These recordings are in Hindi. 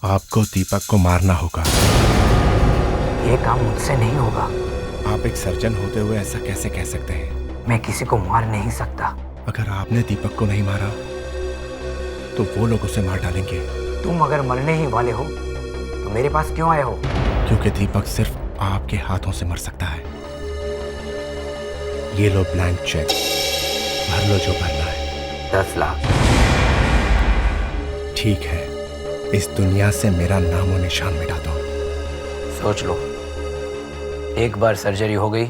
आपको दीपक को मारना होगा। ये काम मुझसे नहीं होगा। आप एक सर्जन होते हुए ऐसा कैसे कह सकते हैं? मैं किसी को मार नहीं सकता। अगर आपने दीपक को नहीं मारा तो वो लोग उसे मार डालेंगे। तुम अगर मरने ही वाले हो तो मेरे पास क्यों आए हो? क्योंकि दीपक सिर्फ आपके हाथों से मर सकता है। ये लो ब्लैंक चेक, भर लो जो भरना है। 10 लाख। ठीक है, इस दुनिया से मेरा नामो निशान मिटा दो। सोच लो, एक बार सर्जरी हो गई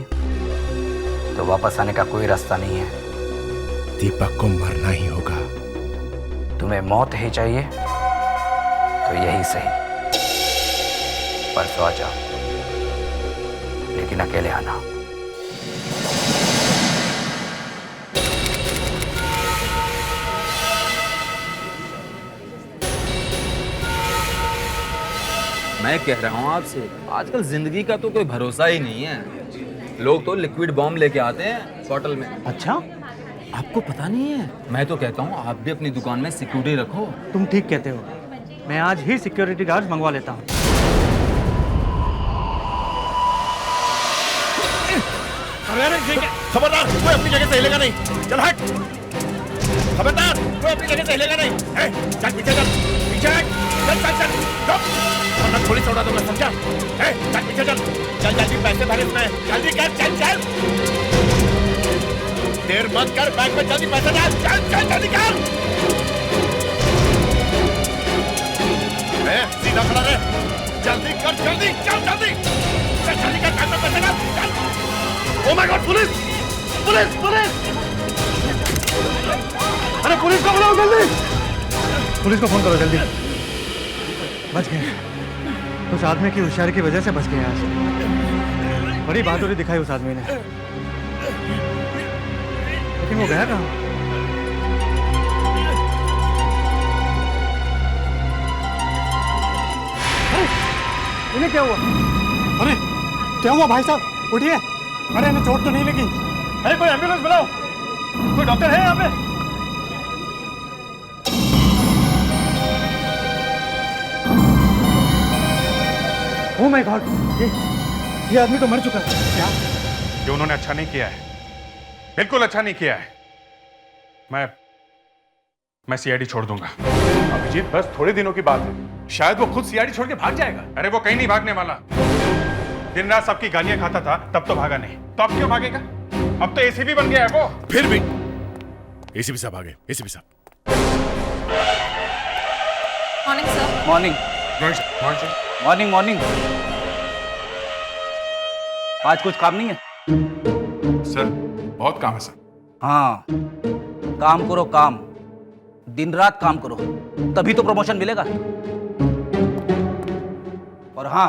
तो वापस आने का कोई रास्ता नहीं है। दीपक को मरना ही होगा। तुम्हें मौत ही चाहिए तो यही सही। परसों आ जाओ, लेकिन अकेले आना। मैं कह रहा हूँ आपसे, आजकल जिंदगी का तो कोई भरोसा ही नहीं है। लोग तो लिक्विड बॉम्ब लेके आते हैं बॉटल में। अच्छा, आपको पता नहीं है? मैं तो कहता हूँ आप भी अपनी दुकान में सिक्योरिटी रखो। तुम ठीक कहते हो। मैं आज ही सिक्योरिटी गार्ड मंगवा लेता हूँ। खबरदार, कोई अपनी जगह से हिलेगा नहीं। चल हट। खबरदार, कोई अपनी जगह से हिलेगा नहीं। चल पीछे चल, पीछे हट। चल चल चल, चुप। वरना पुलिस उड़ा दूंगा, समझा? चल पीछे चल। चल जल्दी पैसे भरे इसमें, जल्दी कर, चल चल। देर मत कर, बैंक में जल्दी पैसे डाल। चल चल जल्दी कर। सीधा खड़ा रहे। जल्दी कर, जल्दी चल, जल्दी चल, जल्दी कर, बैंक में पैसे डाल। चल। Oh my God, police! Police! Police! अरे पुलिस को बुलाओ जल्दी! पुलिस को फोन करो जल्दी। बच गए। उस आदमी की होशियारी की वजह से बच गए आज। बड़ी बहादुरी दिखाई उस आदमी ने। लेकिन वो गया कहाँ? अरे, इन्हें क्या हुआ? अरे, क्या हुआ भाई साहब? उठिए। अरे इन्हें चोट तो नहीं लगी? अरे कोई एम्बुलेंस बुलाओ। कोई डॉक्टर है यहाँ पे? ओह माय गॉड, ये आदमी तो मर चुका है। क्या? ये उन्होंने अच्छा नहीं किया है, बिल्कुल अच्छा नहीं किया है। मैं सीआईडी छोड़ दूंगा। अभिजीत, बस थोड़े दिनों की बात है, शायद वो खुद सीआईडी छोड़ के भाग जाएगा। अरे वो कहीं नहीं भागने वाला। दिन रात सबकी गालियां खाता था, तब तो भागा नहीं, तो अब क्यों भागेगा? अब तो एसीपी बन गया है वो। फिर भी एसीपी साहब आ गए। एसीपी साहब। Morning sir. Morning morning morning. आज कुछ काम नहीं है? सर बहुत काम है सर। हाँ, काम करो काम, दिन रात काम करो, तभी तो प्रमोशन मिलेगा। और हाँ,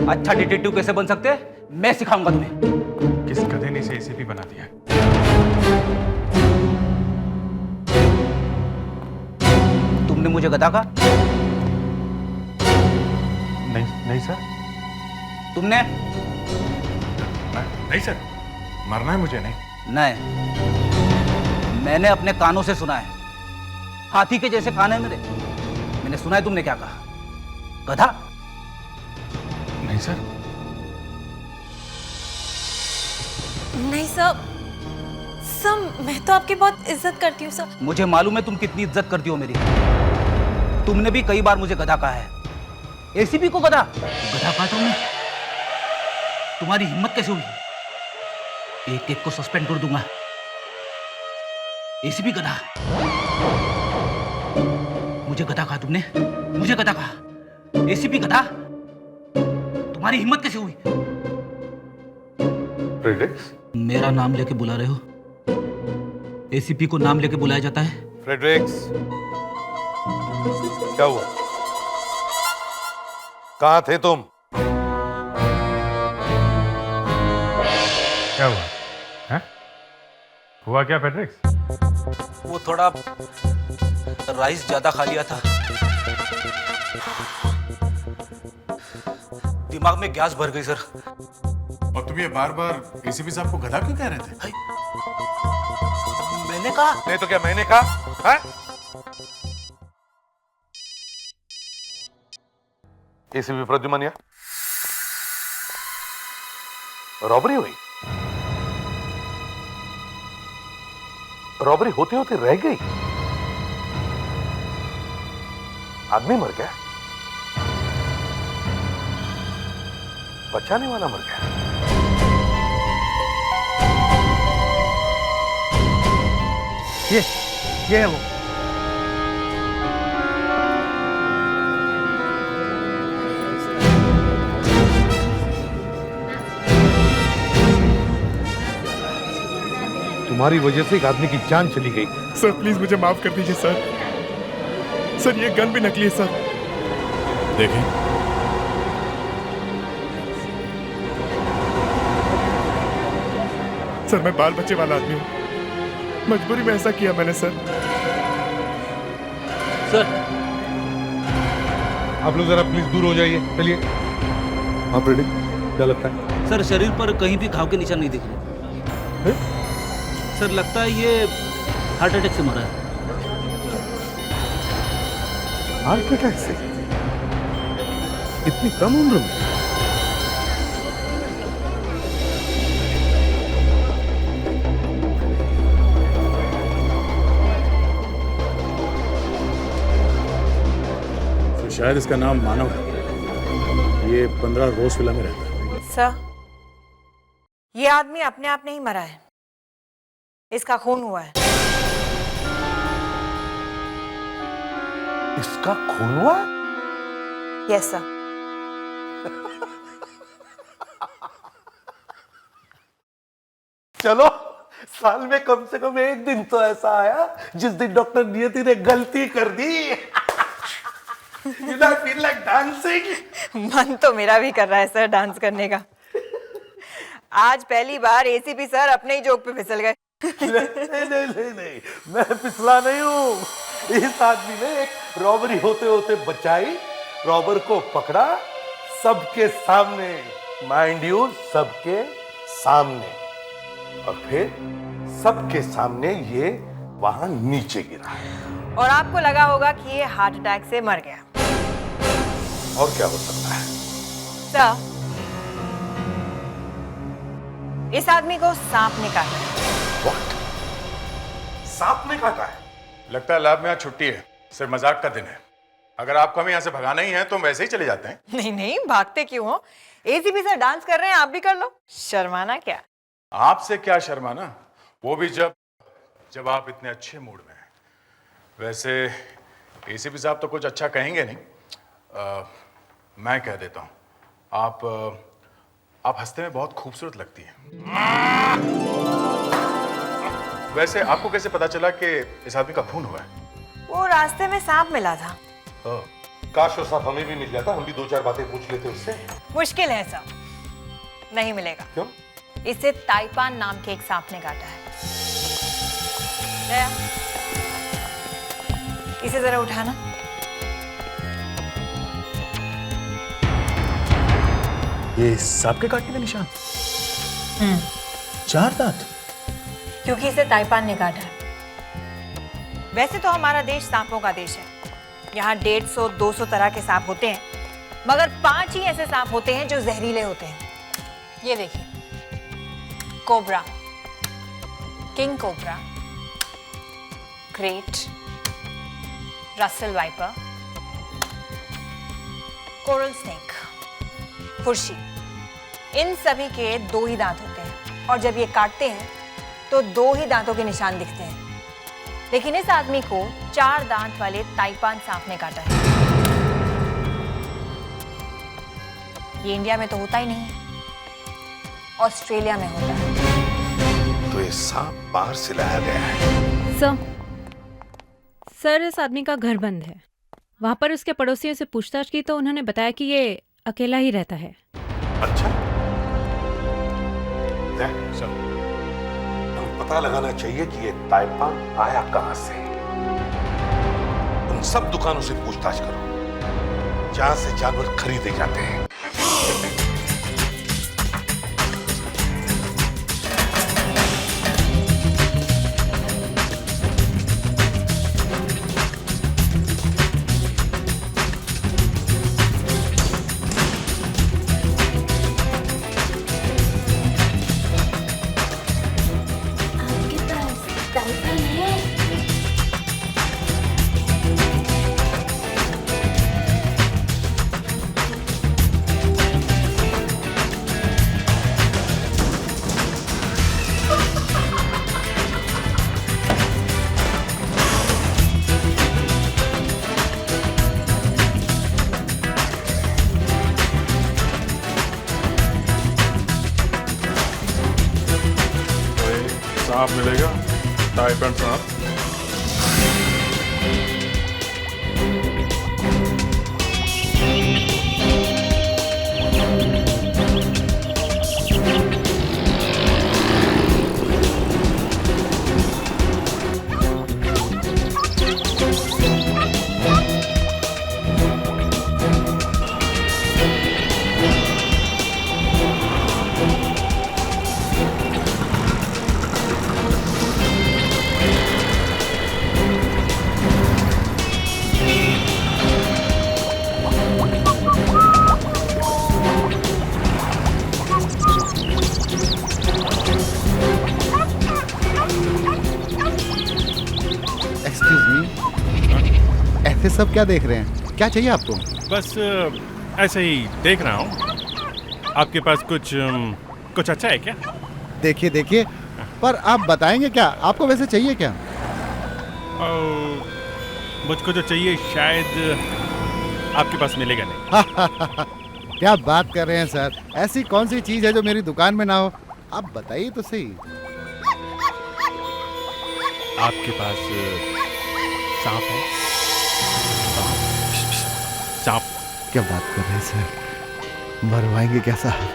अच्छा डिटेक्टिव कैसे बन सकते हैं मैं सिखाऊंगा तुम्हें। किस गधे ने इसे एसीपी बना दिया? तुमने मुझे गधा कहा? नहीं सर। तुमने? नहीं सर, मरना है मुझे। नहीं, मैंने अपने कानों से सुना है। हाथी के जैसे कान है मेरे। मैंने सुना है तुमने क्या कहा। गधा? नहीं सर। नहीं सर, सर मैं तो आपकी बहुत इज्जत करती हूँ सर। मुझे मालूम है तुम कितनी इज्जत करती हो मेरी। तुमने भी कई बार मुझे गधा कहा है। एसीपी को गधा कहा तुमने? तुम्हारी हिम्मत कैसे हुई? एक एक को सस्पेंड कर दूंगा। एसीपी गधा, मुझे गधा कहा तुमने? मुझे गधा कहा? एसीपी गधा, तुम्हारी हिम्मत कैसे हुई? फ्रेडरिक्स? मेरा नाम लेके बुला रहे हो? एसीपी को नाम लेके बुलाया जाता है? फ्रेडरिक्स, क्या हुआ? कहां थे तुम? क्या हुआ? है? हुआ क्या फ्रेडरिक्स? वो थोड़ा राइस ज्यादा खा लिया था, दिमाग में गैस भर गई सर। और तुम ये बार बार एसीपी साहब को गधा क्यों कह रहे थे? मैंने कहा? नहीं तो क्या मैंने कहा? एसीपी प्रद्युमन, रॉबरी हुई? रॉबरी होते होते रह गई? आदमी मर गया? बचाने वाला मर गया? ये है वो। तुम्हारी वजह से एक आदमी की जान चली गई। सर प्लीज मुझे माफ कर दीजिए सर। सर ये गन भी नकली है सर। देखें, सर मैं बाल बच्चे वाला आदमी हूँ, मजबूरी में ऐसा किया मैंने सर। सर आप लोग जरा प्लीज दूर हो जाइए। चलिए। आप रेडी? क्या लगता है? सर शरीर पर कहीं भी घाव के निशान नहीं दिख रहे। सर लगता है ये हार्ट अटैक से मरा है। हार्ट अटैक से? इतनी कम उम्र में? तो शायद इसका नाम मानव है। ये 15 रोज विला में रहता है। सर, ये आदमी अपने आप नहीं मरा है, इसका खून हुआ है। इसका खून हुआ? Yes sir. चलो, साल में कम से कम एक दिन तो ऐसा आया जिस दिन डॉक्टर नियति ने गलती कर दी। You know, I feel like dancing. मन तो मेरा भी कर रहा है सर डांस करने का। आज पहली बार एसीपी सर अपने ही जोक पे फिसल गए। नहीं, मैं फिसला नहीं हूँ। इस आदमी ने एक रॉबरी होते होते बचाई, रॉबर को पकड़ा, सबके सामने, माइंड यू, सबके सामने, और फिर सबके सामने ये वहां नीचे गिरा। और आपको लगा होगा कि ये हार्ट अटैक से मर गया। और क्या हो सकता है? सर, इस आदमी को सांप ने काटा है। What? सांप ने काटा है? लगता है लैब में आज छुट्टी है, सिर्फ मजाक का दिन है। अगर आपको हमें यहाँ से भगाना ही है तो हम वैसे ही चले जाते हैं। नहीं नहीं, भागते क्यों हो? एसीपी सर डांस कर रहे हैं, आप भी कर लो। शर्माना क्या? आपसे क्या शर्माना, वो भी जब आप इतने अच्छे मूड में हैं। वैसे एसीपी साहब तो कुछ अच्छा कहेंगे नहीं, मैं कह देता हूँ। आप हंसते में बहुत खूबसूरत लगती हैं। वैसे आपको कैसे पता चला कि इस आदमी का खून हुआ है? वो रास्ते में सांप मिला था। काश वो सांप हमें भी मिल जाता, हम भी दो चार बातें पूछ लेते उससे। मुश्किल है सर, नहीं मिलेगा। क्यों? इसे ताइपान नाम के एक सांप ने काटा है। इसे जरा उठाना। ये सांप के काटने का निशान? 4 दांत? क्योंकि इसे ताइपान ने काटा है। वैसे तो हमारा देश सांपों का देश है। यहाँ 150-200 तरह के सांप होते हैं, मगर 5 ही ऐसे सांप होते हैं जो जहरीले होते हैं। ये देखिए, cobra, king cobra, great, Russell viper, coral snake, फुर्शी। इन सभी के 2 ही दांत होते हैं, और जब ये काटते हैं तो 2 ही दांतों के निशान दिखते हैं। लेकिन इस आदमी को 4 दांत वाले ताइपान सांप ने काटा है। ये इंडिया में तो होता ही नहीं, ऑस्ट्रेलिया में होता है। तो ये सांप बाहर से लाया गया है। सर, इस आदमी का घर बंद है। वहां पर उसके पड़ोसियों से पूछताछ की तो उन्होंने बताया कि ये अकेला ही रहता है। अच्छा, पता लगाना चाहिए कि ये ताइपान आया कहां से। उन सब दुकानों से पूछताछ करो जहां से जानवर खरीदे जाते हैं। साफ मिलेगा, टाई पैंट साफ। एक्सक्यूज मी, ऐसे सब क्या देख रहे हैं? क्या चाहिए आपको? बस ऐसे ही देख रहा हूँ। आपके पास कुछ अच्छा है क्या? देखिए देखिए, पर आप बताएंगे क्या? आपको वैसे चाहिए क्या? मुझको जो चाहिए शायद आपके पास मिलेगा नहीं। क्या बात कर रहे हैं सर? ऐसी कौन सी चीज है जो मेरी दुकान में ना हो? आप बताइए तो सही। आपके पास सांप है? सांप? क्या बात कर रहे हैं सर? मरवाएंगे क्या साहब?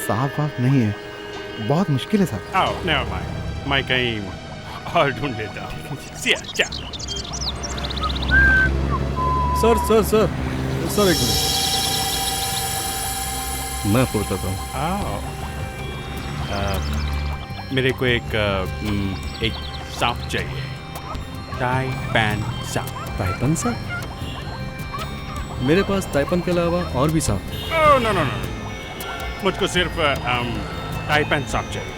सांप वाप नहीं है, बहुत मुश्किल है साहब। आओ, नेवर माइंड, मैं कहीं और ढूंढ लेता हूँ। क्या? सर एक मिनट, मैं बताता हूँ। मेरे को एक सांप चाहिए, ताइपन सांप। ताइपन सांप? मेरे पास ताइपन के अलावा और भी सांप हैं। ओह नो, मुझको सिर्फ ताइपन सांप चाहिए।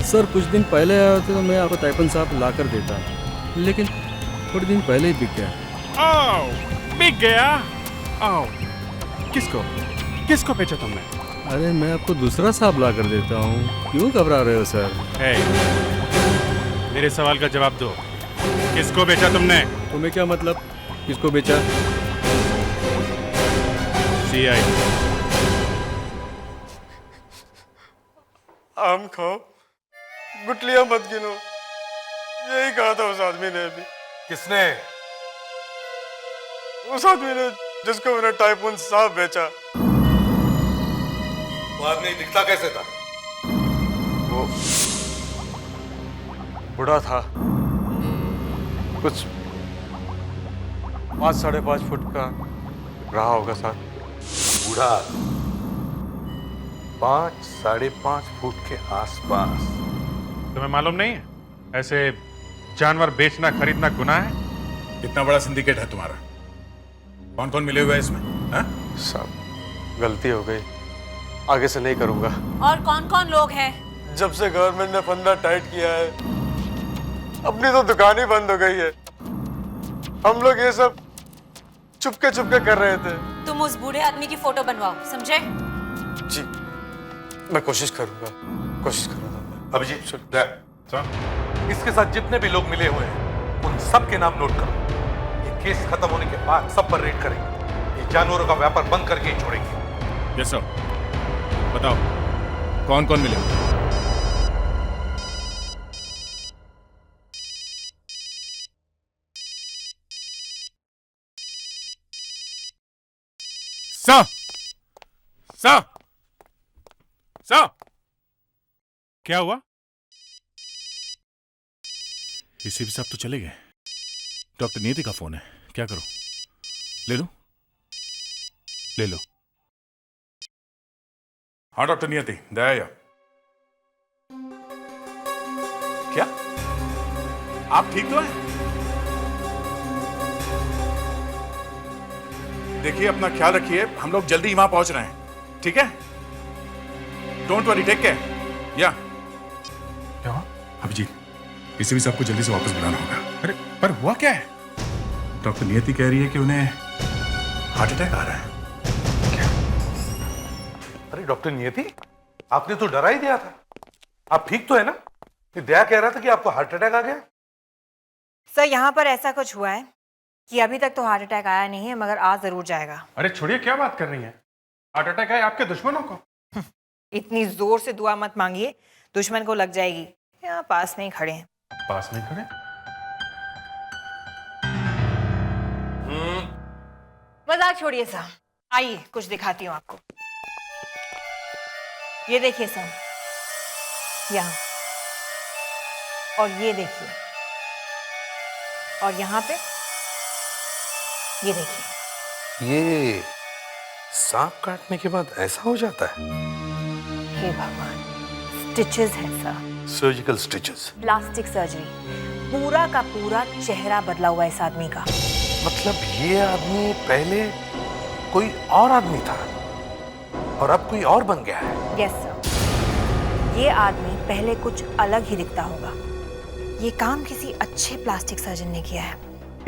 सर कुछ दिन पहले आया होते तो मैं आपको ताइपन सांप ला कर देता, लेकिन थोड़े दिन पहले ही बिक गया। ओह, बिक गया? ओह, किसको बेचा तुमने? अरे मैं आपको दूसरा सांप ला कर देता हूँ, क्यों घबरा रहे हो सर? मेरे सवाल का जवाब दो, किसको बेचा तुमने? तुम्हें क्या मतलब किसको बेचा? सीआई। आम खाओ, गुटलियां मत गिनो, यही कहा था उस आदमी ने अभी। किसने? उस आदमी ने जिसको मैंने टाइफून सांप बेचा। वो आदमी दिखता कैसे था? वो बूढ़ा था, कुछ 5-5.5 फुट का रहा होगा सर। बूढ़ा 5-5.5 फुट के आसपास। तुम्हें मालूम नहीं है ऐसे जानवर बेचना खरीदना गुनाह है? कितना बड़ा सिंडिकेट है तुम्हारा? कौन कौन मिले हुए हैं इसमें? साहब गलती हो गई, आगे से नहीं करूंगा। और कौन कौन लोग हैं? जब से गवर्नमेंट ने फंदा टाइट किया है, अपनी तो दुकान ही बंद हो गई है। हम लोग ये सब चुपके कर रहे थे। तुम उस बूढ़े आदमी की फोटो बनवाओ, समझे? जी, मैं कोशिश करूंगा। अभिजीत सर, इसके साथ जितने भी लोग मिले हुए हैं उन सब के नाम नोट करो। ये केस खत्म होने के बाद सब पर रेड करेंगे। ये जानवरों का व्यापार बंद करके ही छोड़ेंगे। Yes sir. बताओ कौन कौन मिले? सर क्या हुआ? एसीपी साहब तो चले गए। डॉक्टर नियति का फोन है, क्या करूं? ले लो। हाँ डॉक्टर नियति, दया। क्या आप ठीक तो हैं? देखिए अपना ख्याल रखिए, हम लोग जल्दी ही वहां पहुंच रहे हैं, ठीक है? Don't worry, take care. या क्या हुआ? अभिजीत, इसे भी सबको जल्दी से वापस बुलाना होगा। अरे पर हुआ क्या है? डॉक्टर नियति कह रही है कि उन्हें हार्ट अटैक आ रहा है। क्या? अरे डॉक्टर नियति, आपने तो डरा ही दिया था। आप ठीक तो है ना? ये दया कह रहा था कि आपको हार्ट अटैक आ गया। सर यहाँ पर ऐसा कुछ हुआ है कि अभी तक तो हार्ट अटैक आया नहीं है, मगर आ जरूर जाएगा। अरे छोड़िए, क्या बात कर रही हैं? हार्ट अटैक है आपके दुश्मनों को। इतनी जोर से दुआ मत मांगिए, दुश्मन को लग जाएगी। यहाँ पास में ही खड़े हैं। पास में खड़े? मजाक छोड़िए साहब, आइए कुछ दिखाती हूँ आपको। ये देखिए साहब, यहाँ, और ये देखिए, और यहाँ पे ये देखिए। ये सांप काटने के बाद ऐसा हो जाता है? हे भगवान, स्टिचेस है साहब, सर्जिकल स्टिचेस। प्लास्टिक सर्जरी, पूरा का पूरा चेहरा बदला हुआ है इस आदमी का। मतलब ये आदमी पहले कोई और आदमी था और अब कोई और बन गया है? यस सर, ये आदमी पहले कुछ अलग ही दिखता होगा। ये काम किसी अच्छे प्लास्टिक सर्जन ने किया है।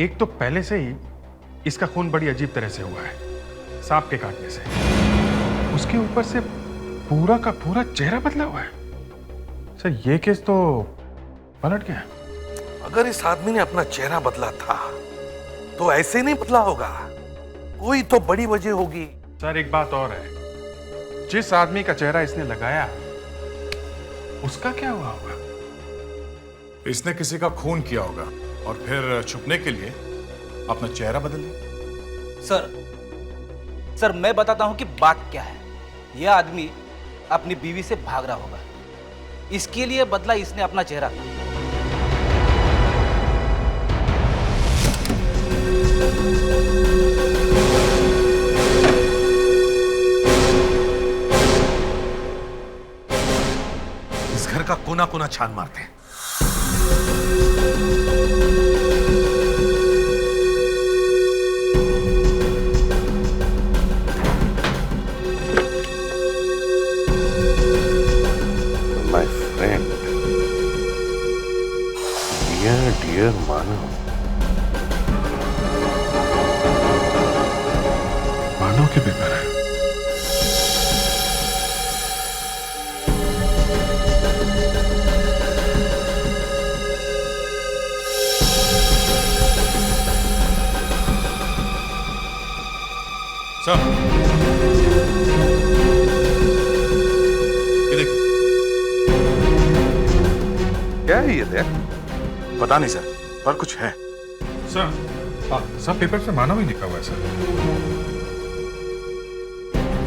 एक तो पहले से ही इसका खून बड़ी अजीब तरह से हुआ है, सांप के काटने से। उसके ऊपर से पूरा का पूरा चेहरा बदला हुआ है। सर ये केस तो पलट गया। अगर इस आदमी ने अपना चेहरा बदला था तो ऐसे नहीं बदला होगा, कोई तो बड़ी वजह होगी। सर एक बात और है, जिस आदमी का चेहरा इसने लगाया उसका क्या हुआ होगा? इसने किसी का खून किया होगा और फिर छुपने के लिए अपना चेहरा बदल लिया। सर मैं बताता हूं कि बात क्या है। यह आदमी अपनी बीवी से भाग रहा होगा, इसके लिए बदला इसने अपना चेहरा। इस घर का कोना कोना छान मारते हैं। My friend, dear मानव। मानव के पेपर है। सर ये देखिए। क्या है ये देख? पता नहीं सर, पर कुछ है। सर सब पेपर पे मानव ही लिखा हुआ है सर।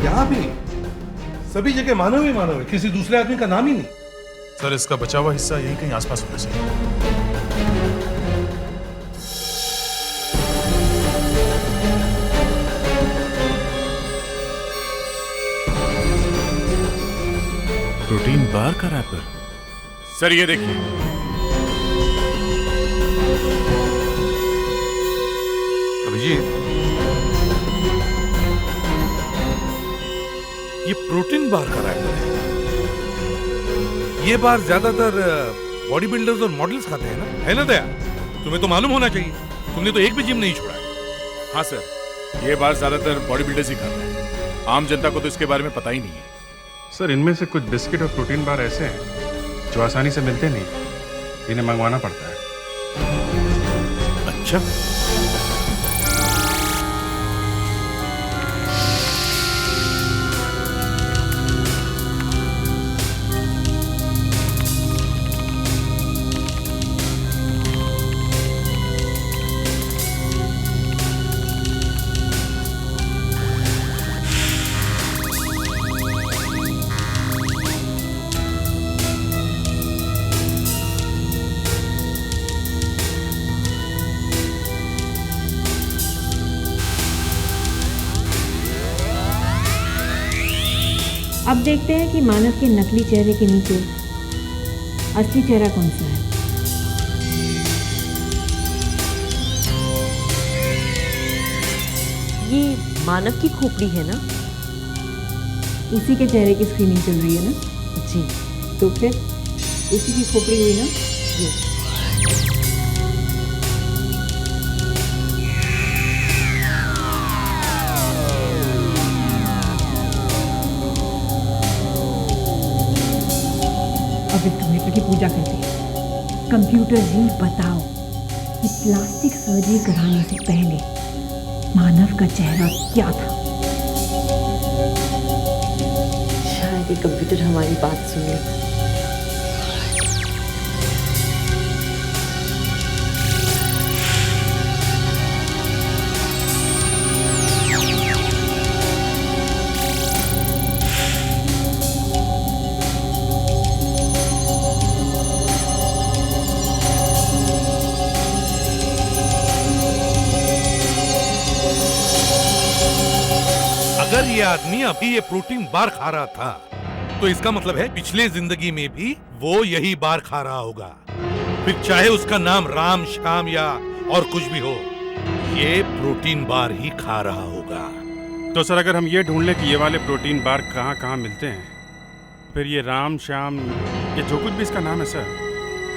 यहाँ भी सभी जगह मानव ही मानव है, किसी दूसरे आदमी का नाम ही नहीं। सर इसका बचा हुआ हिस्सा यहीं कहीं आसपास होना चाहिए। प्रोटीन बार का रैपर। सर ये देखिए, अभिजीत, ये प्रोटीन बार का रैपर है। ये बार ज्यादातर बॉडी बिल्डर्स और मॉडल्स खाते हैं ना, है ना दया? तुम्हें तो मालूम होना चाहिए, तुमने तो एक भी जिम नहीं छोड़ा है। हाँ सर, ये बार ज्यादातर बॉडी बिल्डर्स ही खाते हैं, आम जनता को तो इसके बारे में पता ही नहीं है। सर इनमें से कुछ बिस्किट और प्रोटीन बार ऐसे हैं जो आसानी से मिलते नहीं, इन्हें मंगवाना पड़ता है। अच्छा, अब देखते हैं कि मानव के नकली चेहरे के नीचे असली चेहरा कौन सा है। ये मानव की खोपड़ी है ना? उसी के चेहरे की स्क्रीनिंग चल रही है ना? जी। तो फिर उसी की खोपड़ी हुई ना? जी। अब इस कंप्यूटर की पूजा करते हैं। कंप्यूटर जी बताओ कि प्लास्टिक सर्जरी कराने से पहले मानव का चेहरा क्या था? शायद ये कंप्यूटर हमारी बात सुन ले। ये आदमी अभी ये प्रोटीन बार खा रहा था, तो इसका मतलब है पिछले जिंदगी में भी वो यही बार खा रहा होगा। फिर चाहे उसका नाम राम, श्याम या और कुछ भी हो, ये प्रोटीन बार ही खा रहा होगा। तो सर अगर हम ये ढूंढ लें कि ये वाले प्रोटीन बार कहाँ कहाँ मिलते हैं, फिर ये राम, श्याम, ये जो कुछ भी इसका नाम है सर,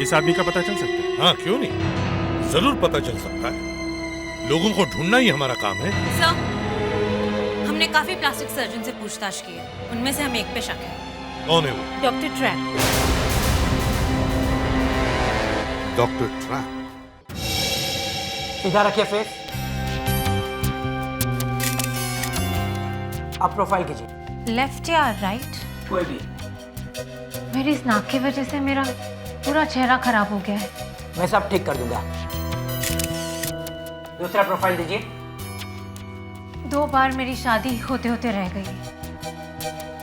इस आदमी का पता चल सकता है? हाँ, क्यों नहीं, जरूर पता चल सकता है। लोगों को ढूंढना ही हमारा काम है। सर, हमने काफी प्लास्टिक सर्जन से पूछताछ की है, उनमें से हमें एक पे शक है। कौन है वो? Doctor trap. Doctor trap? सीधा रखिए फेस। अब प्रोफाइल कीजिए। लेफ्ट या राइट? कोई भी। मेरी इस नाक की वजह से मेरा पूरा चेहरा खराब हो गया है। मैं सब ठीक कर दूंगा। दूसरा प्रोफाइल दीजिए। 2 बार मेरी शादी होते होते रह गई।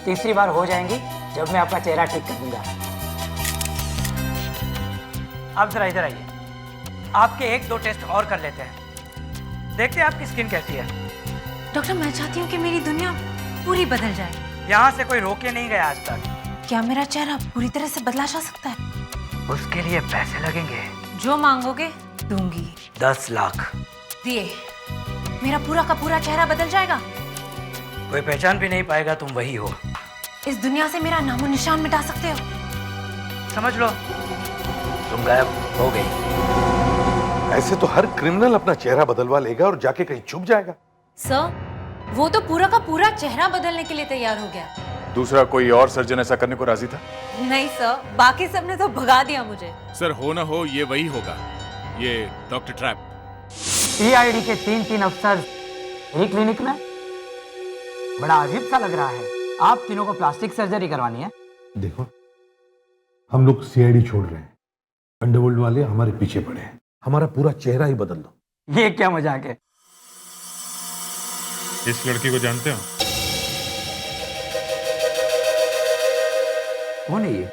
तीसरी बार हो जाएंगी जब मैं आपका चेहरा ठीक कर दूंगा। अब जरा इधर आइए, आपके 1-2 टेस्ट और कर लेते हैं, देखते हैं आपकी स्किन कैसी है। डॉक्टर, मैं चाहती हूँ कि मेरी दुनिया पूरी बदल जाए। यहाँ से कोई रोके नहीं गया आज तक। क्या मेरा चेहरा पूरी तरह से बदला जा सकता है? उसके लिए पैसे लगेंगे। जो मांगोगे दूंगी। 10 लाख दिए, मेरा पूरा का पूरा चेहरा बदल जाएगा। कोई पहचान भी नहीं पाएगा तुम वही हो। इस दुनिया से मेरा नामो निशान मिटा सकते हो। समझ लो तुम गायब हो गई। ऐसे तो हर क्रिमिनल अपना चेहरा बदलवा लेगा और जाके कहीं छुप जाएगा। सर, वो तो पूरा का पूरा चेहरा बदलने के लिए तैयार हो गया। दूसरा कोई और सर्जन ऐसा करने को राजी था? नहीं सर, बाकी सबने तो भगा दिया मुझे। सर, हो ना हो ये वही होगा, ये डॉक्टर ट्रैप। सीआईडी के 3 अफसर एक क्लिनिक में? बड़ा अजीब सा लग रहा है। आप तीनों को प्लास्टिक सर्जरी करवानी है? देखो, हम लोग सीआईडी छोड़ रहे हैं, अंडरवर्ल्ड वाले हमारे पीछे पड़े हैं, हमारा पूरा चेहरा ही बदल दो। ये क्या मजाक है? इस लड़की को जानते हो? कौन है ये?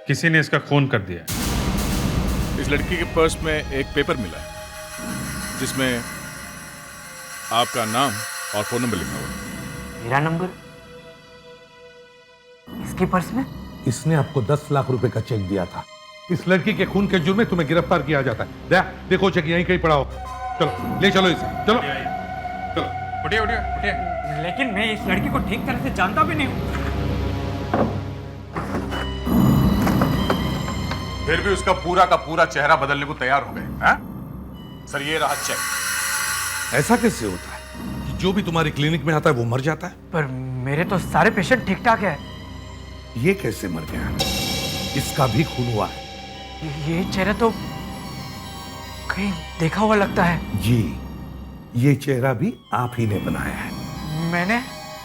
किसी ने इसका खून कर दिया। इस लड़की के पर्स में एक पेपर मिला है जिसमें आपका नाम और फोन नंबर लिखा हुआ है। मेरा नंबर इसके पर्स में? इसने आपको 10 लाख रुपए का चेक दिया था। इस लड़की के खून के जुर्म में तुम्हें गिरफ्तार किया जाता है। देखो चेक यहीं कहीं पड़ा हो। चलो ले चलो इसे, चलो चलो। उठिए उठिए उठिए। लेकिन मैं इस लड़की को ठीक तरह से जानता भी नहीं हूँ। फिर भी उसका पूरा का पूरा चेहरा बदलने को तैयार हो गए। सर, ये रहा चेक। ऐसा कैसे होता है कि जो भी तुम्हारी क्लिनिक में आता है वो मर जाता है? पर मेरे तो सारे पेशेंट ठीक ठाक है। ये कैसे मर गया? इसका भी खून हुआ है। ये चेहरा तो कहीं देखा हुआ लगता है। जी, ये चेहरा भी आप ही ने बनाया है। मैंने?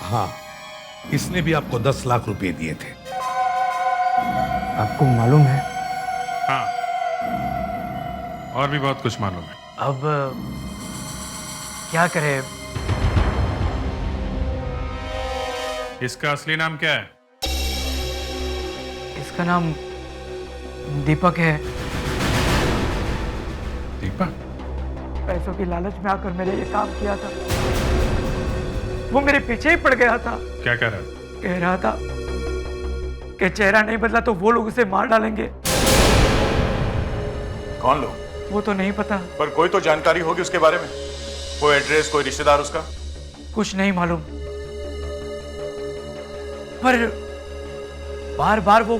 हाँ, इसने भी आपको 10 लाख रुपए दिए थे। आपको मालूम है? हाँ, और भी बहुत कुछ मालूम है। अब क्या करें? इसका असली नाम क्या है? इसका नाम दीपक है। दीपक? पैसों की लालच में आकर मैंने ये काम किया था। वो मेरे पीछे ही पड़ गया था। क्या कह रहा? कह रहा था कि चेहरा नहीं बदला तो वो लोग उसे मार डालेंगे। कौन लोग? वो तो नहीं पता। पर कोई तो जानकारी होगी उसके बारे में, कोई एड्रेस, कोई रिश्तेदार उसका? कुछ नहीं मालूम, पर बार बार वो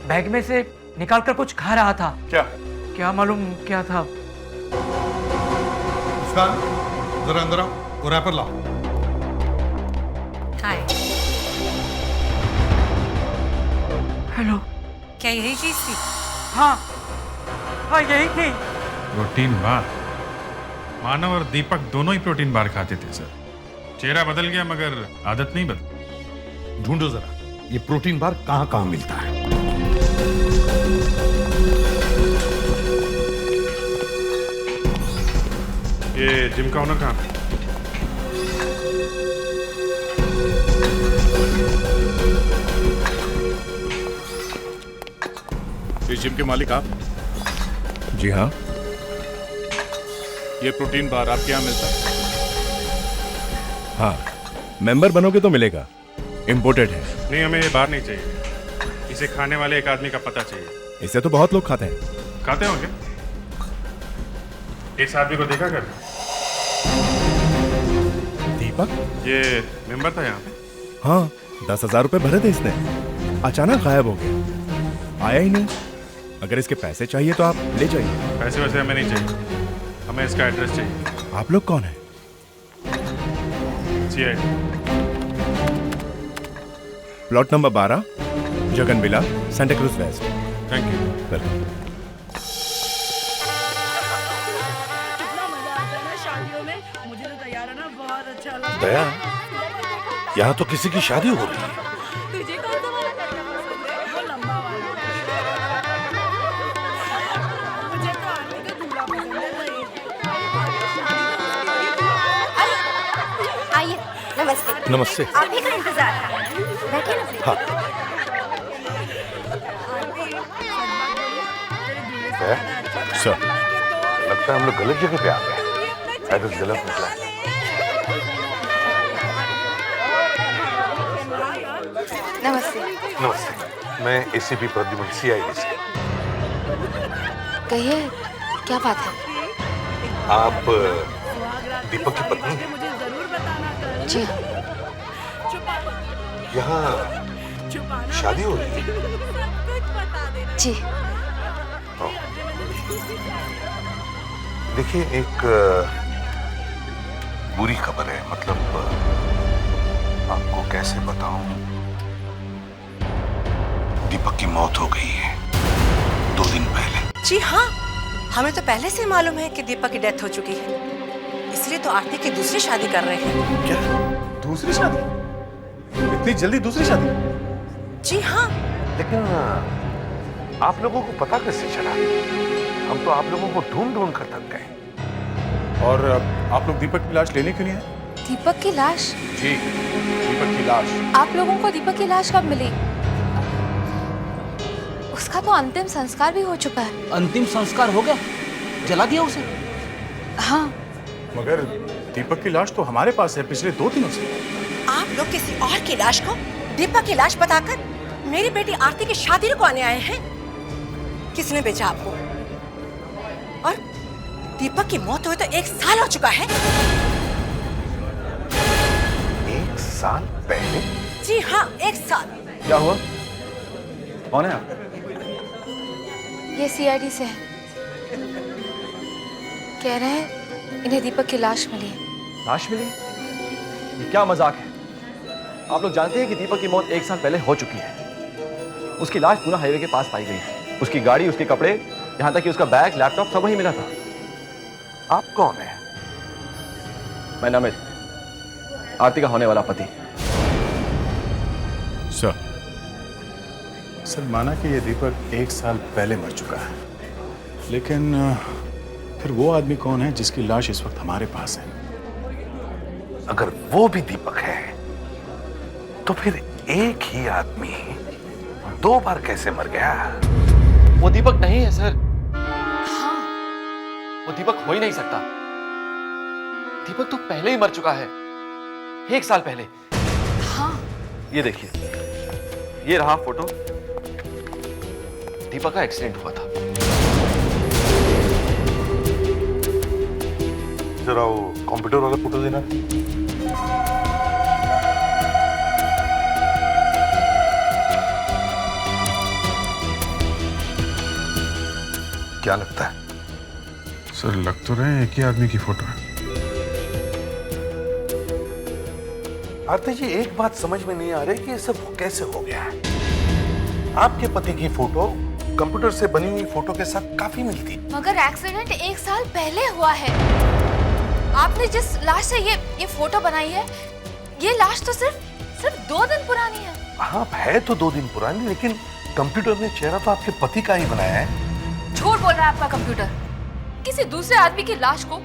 बैग में से निकालकर कुछ खा रहा था। क्या मालूम क्या था। जरा अंदर आओ और रैपर लाओ। हाय। हेलो। क्या यही चीज थी? हाँ हाँ, यही थी। Protein bar? मानव और दीपक दोनों ही प्रोटीन बार खाते थे सर। चेहरा बदल गया मगर आदत नहीं बदली। ढूंढो जरा, ये प्रोटीन बार कहाँ कहाँ मिलता है। ये जिम का ओनर कहाँ है? इस जिम के मालिक आप? जी हाँ। ये प्रोटीन बार आपके यहाँ मिलता है? हाँ, मेंबर बनोगे तो मिलेगा, इम्पोर्टेड है। नहीं, हमें ये बाहर नहीं चाहिए। इसे खाने वाले एक आदमी का पता चाहिए। इसे तो बहुत लोग खाते हैं। खाते होंगे। इस आदमी को देखा कर। दीपक? ये मेंबर था यहाँ पे। हाँ, 10,000 रुपए भरे थे इसने, अचानक गायब हो गया, आया ही नहीं। अगर इसके पैसे चाहिए तो आप ले जाइए। पैसे वैसे हमें नहीं चाहिए, हमें इसका एड्रेस चाहिए। आप लोग कौन है? CID। Plot number 12, Jagan villa, Santa Cruz west. Thank you. Welcome. Daya, यहाँ तो किसी की शादी हो रही है। आइए, नमस्ते। नमस्ते। आप ही का इंतजार था। बैठिए ना प्लीज। हाँ। सर, लगता है हम लोग गलत जगह पे आ गए। एड्रेस गलत निकला है। नमस्ते। नमस्ते, मैं ACP प्रद्युमन, CID से। कहिए, क्या बात है? आप दीपक की पत्नी हैं? जी हाँ। यहाँ शादी हो रही है? जी। देखिए, एक बुरी खबर है। मतलब आपको कैसे बताऊं, दीपक की मौत हो गई है 2 दिन पहले। जी हाँ, हमें तो पहले से मालूम है कि दीपक की डेथ हो चुकी है, इसलिए तो आरती की दूसरी शादी कर रहे हैं। क्या दूसरी शादी? इतनी जल्दी दूसरी शादी? जी हाँ। लेकिन आप लोगों को पता कैसे चला? हम तो आप लोगों को ढूंढ ढूंढ कर थक गए। और आप लोग दीपक की लाश लेने क्यों नहीं आए? दीपक की लाश? जी, दीपक की लाश। आप लोगों को दीपक की लाश कब मिली? उसका तो अंतिम संस्कार भी हो चुका है। अंतिम संस्कार हो गया? जला दिया उसे? हाँ। मगर दीपक की लाश तो हमारे पास है पिछले 2 दिनों से। आप लोग किसी और की लाश को दीपक की लाश बताकर मेरी बेटी आरती की शादी रुकवाने आए हैं। किसने बेचा आपको? और दीपक की मौत हुए तो 1 साल हो चुका है। 1 साल पहले? जी हाँ, 1 साल। क्या हुआ? कौन है आप? ये CID से है। कह रहे हैं इन्हें दीपक की लाश मिली है। लाश मिली? ये क्या मजाक है? आप लोग जानते हैं कि दीपक की मौत 1 साल पहले हो चुकी है। उसकी लाश पूना हाईवे के पास पाई गई। उसकी गाड़ी, उसके कपड़े, यहाँ तक कि उसका बैग, लैपटॉप सब वही मिला था। आप कौन हैं? मैं नमित, आरती का होने वाला पति। सर, माना कि ये दीपक 1 साल पहले मर चुका है, लेकिन फिर वो आदमी कौन है जिसकी लाश इस वक्त हमारे पास है? अगर वो भी दीपक है तो फिर एक ही आदमी 2 बार कैसे मर गया? वो दीपक नहीं है सर। वो दीपक हो ही नहीं सकता। दीपक तो पहले ही मर चुका है, 1 साल पहले। हाँ। ये देखिए, ये रहा फोटो। दीपक का एक्सीडेंट हुआ था। जरा वो कंप्यूटर वाला फोटो देना। क्या लगता है? सर, लग तो रहे हैं एक ही आदमी की फोटो है। आरती जी, एक बात समझ में नहीं आ रही कि ये सब कैसे हो गया है। आपके पति की फोटो कंप्यूटर से बनी हुई फोटो के साथ काफी मिलती। मगर एक्सीडेंट 1 साल पहले हुआ है। आपने जिस लाश से ये फोटो बनाई है, ये लाश तो सिर्फ 2 दिन पुरानी है। हाँ, है तो 2 दिन पुरानी, लेकिन कंप्यूटर ने चेहरा तो आपके पति का ही बनाया है। झूठ बोल रहा है आपका कंप्यूटर। किसी दूसरे आदमी की लाश को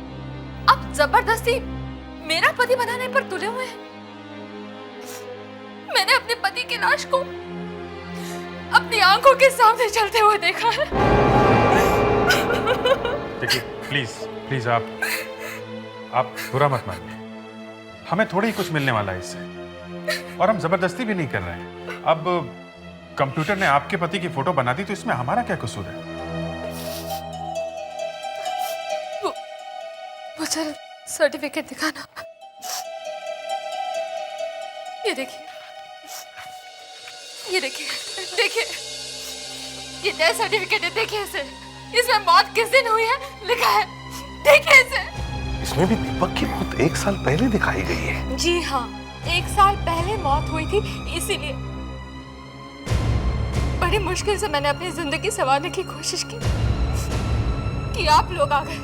आप जबरदस्ती मेरा पति बनाने पर तुले हुए हैं। मैंने अपने पति की लाश को अपनी आंखों के सामने चलते हुए देखा है। देखिए, प्लीज आप बुरा मत मानिए। हमें थोड़ी ही कुछ मिलने वाला है इससे, और हम जबरदस्ती भी नहीं कर रहे हैं। अब कंप्यूटर ने आपके पति की फोटो बना दी तो इसमें हमारा क्या कसूर है? मुझे सर्टिफिकेट दिखाना। ये देखिए, ये देखिए, देखिए, ये डेथ सर्टिफिकेट है। देखिए इसे, इसमें मौत किस दिन हुई है लिखा है। देखिए इसे। इसमें भी दीपक की मौत 1 साल पहले दिखाई गई है। जी हाँ, 1 साल पहले मौत हुई थी, इसीलिए बड़ी मुश्किल से मैंने अपनी जिंदगी संवारने की कोशिश की कि आप लोग आ गए।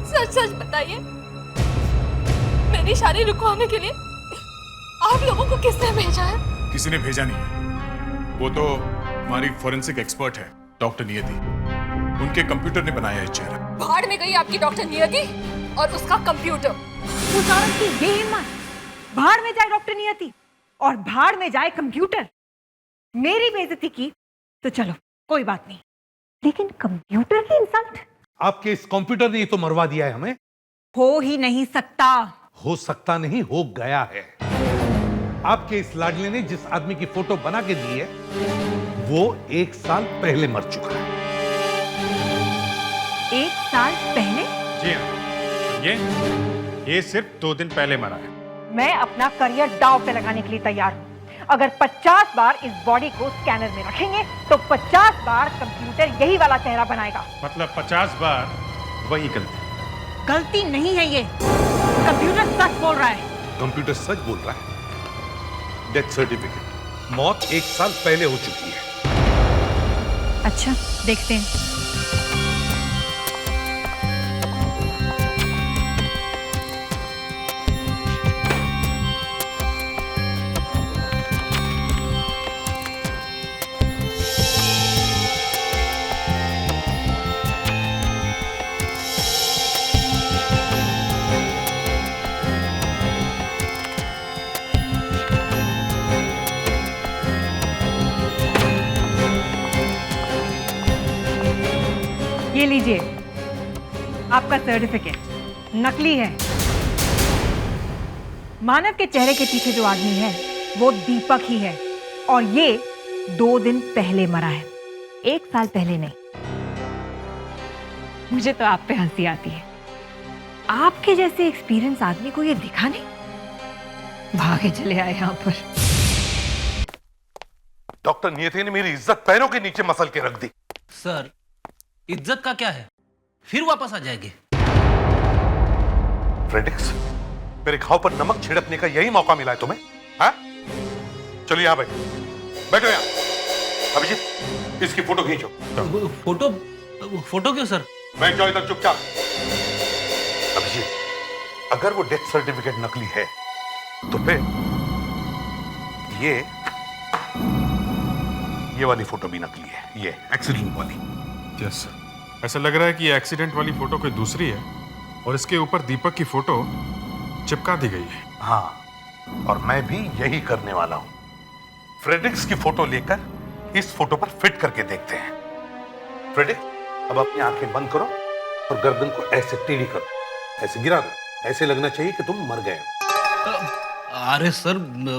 सच सच बताइए, मेरी शादी रुकवाने के लिए आप लोगों को किसने भेजा है? किसी ने भेजा नहीं है, वो तो हमारी फोरेंसिक एक्सपर्ट है डॉक्टर नियति। उनके कंप्यूटर ने बनाया है चेहरा। भाड़ में गई आपकी डॉक्टर नियति और उसका कंप्यूटर। उस औरत की ये हिम्मत, भाड़ में जाए डॉक्टर नियति और भाड़ में जाए कंप्यूटर। मेरी बेइज्जती की तो चलो कोई बात नहीं, लेकिन कंप्यूटर की इंसल्ट। आपके इस कंप्यूटर ने तो मरवा दिया है हमें। हो ही नहीं सकता। हो सकता नहीं, हो गया है। आपके इस लाडले ने जिस आदमी की फोटो बना के दी है वो 1 साल पहले मर चुका है। 1 साल पहले? जी हाँ, ये सिर्फ 2 दिन पहले मरा है। मैं अपना करियर दांव पे लगाने के लिए तैयार हूँ। अगर 50 बार इस बॉडी को स्कैनर में रखेंगे तो 50 बार कंप्यूटर यही वाला चेहरा बनाएगा। मतलब 50 बार वही गलती? गलती नहीं है ये, कंप्यूटर सच बोल रहा है। कंप्यूटर सच बोल रहा है। डेथ सर्टिफिकेट, मौत 1 साल पहले हो चुकी है। अच्छा, देखते हैं। ये लीजिए आपका सर्टिफिकेट, नकली है। मानव के चेहरे के पीछे जो आदमी है वो दीपक ही है, और ये 2 दिन पहले मरा है, 1 साल पहले नहीं। मुझे तो आप पे हंसी आती है। आपके जैसे एक्सपीरियंस आदमी को ये दिखा नहीं, भागे चले आए यहां पर। डॉक्टर नियति ने मेरी इज्जत पैरों के नीचे मसल के रख दी। सर, इज्जत का क्या है, फिर वापस आ जाएगी। फ्रेडिक्स, मेरे घाव पर नमक छिड़कने का यही मौका मिला है तुम्हें? हाँ? चलो यहाँ बैठो यहाँ। अभिजीत, इसकी फोटो खींचो। फोटो क्यों सर? बैठ जाओ इधर चुपचाप। अभिजीत, अगर वो डेथ सर्टिफिकेट नकली है तो फिर ये वाली फोटो भी नकली है, ये एक्सीडेंट वाली। यस सर, ऐसा लग रहा है कि ये एक्सीडेंट वाली फोटो कोई दूसरी है और इसके ऊपर दीपक की फोटो चिपका दी गई है। हाँ, और मैं भी यही करने वाला हूं। फ्रेडिक्स की फोटो लेकर इस फोटो पर फिट करके देखते हैं। फ्रेडिक्स, अब अपनी आंखें बंद करो और गर्दन को ऐसे टेढ़ी करो, ऐसे गिरा दो, ऐसे लगना चाहिए कि तुम मर गए हो। अरे सर,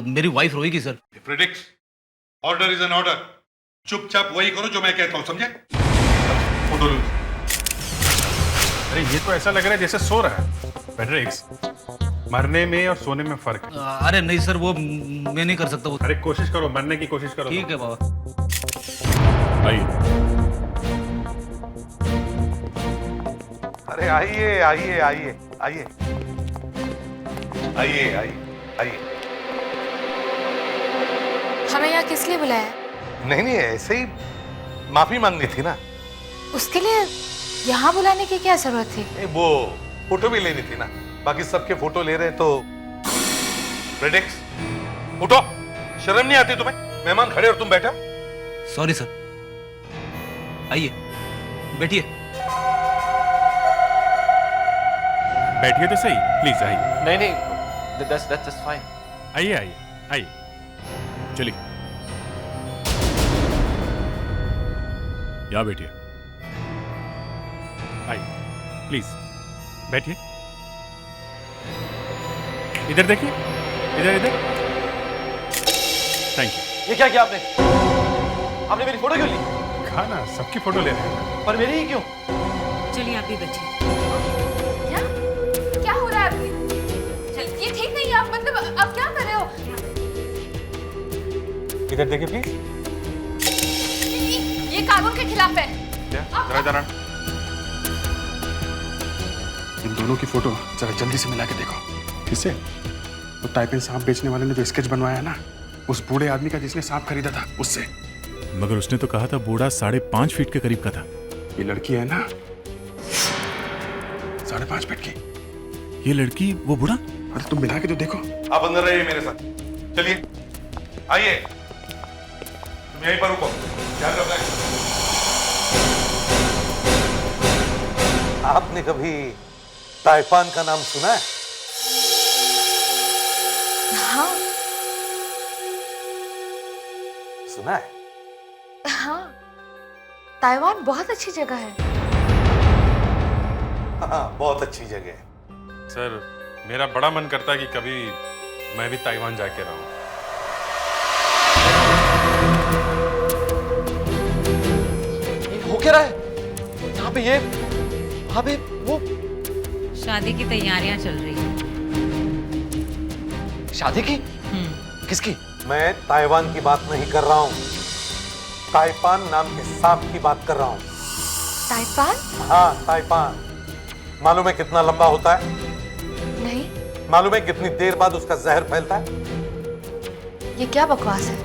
मेरी वाइफ रोएगी sir. Fredricks, order is an order. चुपचाप वही करो जो मैं कहता हूं, समझे? फोटो लो। अरे ये तो ऐसा लग रहा है जैसे सो रहा है। फ्रेडरिक्स, मरने में और सोने में फर्क है। अरे नहीं सर, वो मैं नहीं कर सकता वो। अरे कोशिश करो, मरने की कोशिश करो। ठीक है बाबा। आइए। अरे आइए आइए आइए आइए आइए आइए आइए। हमें यहाँ किस लिए बुलाया? नहीं नहीं, ऐसे ही माफी मांगनी थी ना। उसके लिए यहाँ बुलाने की क्या जरूरत थी? वो फोटो भी लेनी थी ना, बाकी सबके फोटो ले रहे तो। फ्रेडिक्स, उठो, शर्म नहीं आती तुम्हें? मेहमान खड़े और तुम बैठे। Sorry sir. आइए, बैठिए। बैठिए तो सही, प्लीज आइए। नहीं नहीं, that's just fine. आइए आइए आइए, चलिए यहाँ बैठिए। आइए प्लीज बैठिए। इधर देखिए, इधर इधर। Thank you. ये क्या किया आपने? आपने मेरी फोटो क्यों ली? कहा ना, सबकी फोटो ले रहे हैं। पर मेरी ही क्यों? चलिए आप भी बचिए। क्या क्या हो रहा है अभी? चल, ये ठीक नहीं है। आप मतलब आप क्या कर रहे हो? इधर देखिए प्लीज। ये कानून के खिलाफ है। क्या? जरा जरा इन दोनों की फोटो जरा जल्दी से मिला के देखो। किससे? वो ताइपिन सांप बेचने वाले ने जो स्केच बनवाया है ना, उस बूढ़े आदमी का जिसने सांप खरीदा था, उससे। मगर उसने तो कहा था बूढ़ा 5.5 फीट के करीब का था। ये लड़की है ना 5.5 फीट की। ये लड़की वो बूढ़ा? अरे तुम मिला के तो देखो। आप अंदर रहिए मेरे साथ। चलिए आइए, तुम यहीं पर रुको। ध्यान रखना है। आपने कभी ताइपान का नाम सुना है? हाँ सुना है? हाँ, ताइवान बहुत अच्छी जगह है। हाँ, बहुत अच्छी जगह है। सर, मेरा बड़ा मन करता है कि कभी मैं भी ताइवान जाके रहूं। हो क्या रहा है यहाँ पे? ये वहाँ पे वो शादी की तैयारियां चल रही हैं। शादी की? किसकी? मैं ताइवान की बात नहीं कर रहा हूँ, ताइपान नाम के सांप की बात कर रहा हूँ। ताइपान? हाँ, ताइपान। मालूम है कितना लंबा होता है? नहीं। मालूम है कितनी देर बाद उसका जहर फैलता है? ये क्या बकवास है?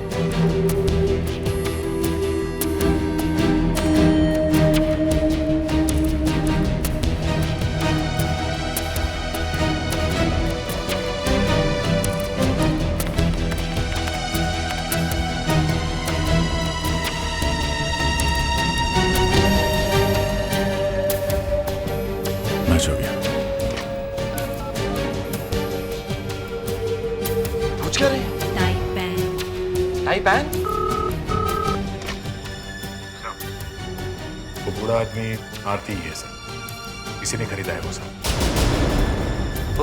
मैच हो गया। पूछ क्या रही? ताइपान? वो बूढ़ा आदमी आरती ही है सर, किसी ने खरीदा है वो सब।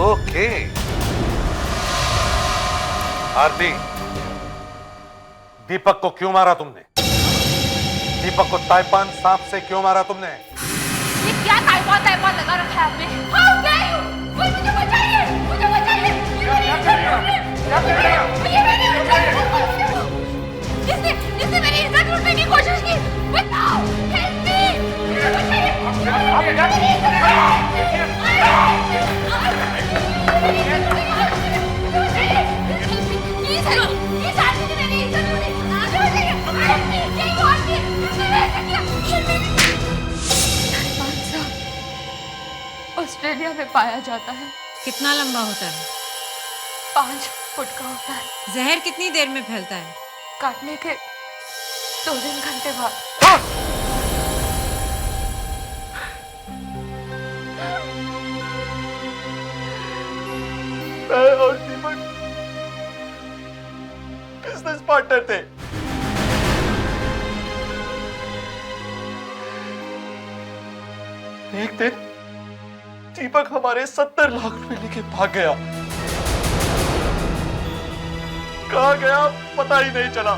ओके। आरती, दीपक को क्यों मारा तुमने? दीपक को ताइपान सांप से क्यों मारा तुमने? ये क्या ताइपान ताइपान लगा रखा है आपने? How dare you? मुझे बचाइए! मुझे बचाइए! इसने मेरी इज्जत लूटने की कोशिश की। बचाओ! Help me! मुझे बचाइए! ये साथी ने मेरी इज्जत लूटी। मुझे बचाइए! Help me! यही वो आदमी है जिसने मेरे साथ किया। Help me! ऑस्ट्रेलिया में पाया जाता है। कितना लंबा होता है? 5 फुट का होता है। जहर कितनी देर में फैलता है? काटने के 2-3 घंटे बाद। मैं और दीपक बिजनेस पार्टनर थे। एक दिन दीपक हमारे 70 लाख रुपए लेके भाग गया। कहाँ गया पता ही नहीं चला।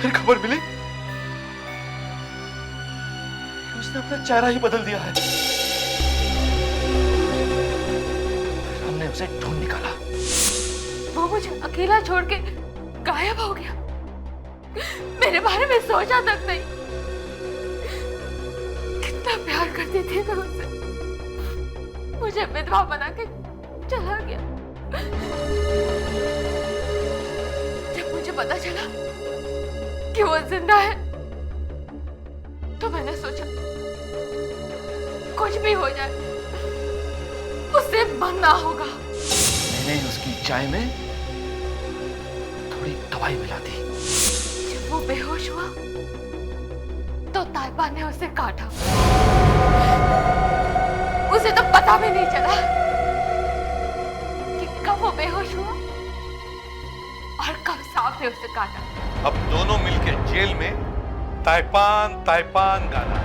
फिर खबर मिली कि उसने अपना चेहरा ही बदल दिया है। फिर हमने उसे ढूंढ निकाला। वो मुझे अकेला छोड़ के गायब हो गया। मेरे बारे में सोचा तक नहीं। कितना प्यार करती थी मैं उससे। मुझे विधवा बना के चला गया। जब मुझे पता चला कि वो जिंदा है, तो मैंने सोचा कुछ भी हो जाए उससे मरना होगा। मैंने उसकी चाय में थोड़ी दवाई मिला दी। जब वो बेहोश हुआ तो ताइपान ने उसे काटा। उसे तो पता भी नहीं चला कि कब वो बेहोश हुआ और कब सांप ने उसे काटा। अब दोनों मिलकर जेल में ताइपान ताइपान गाना।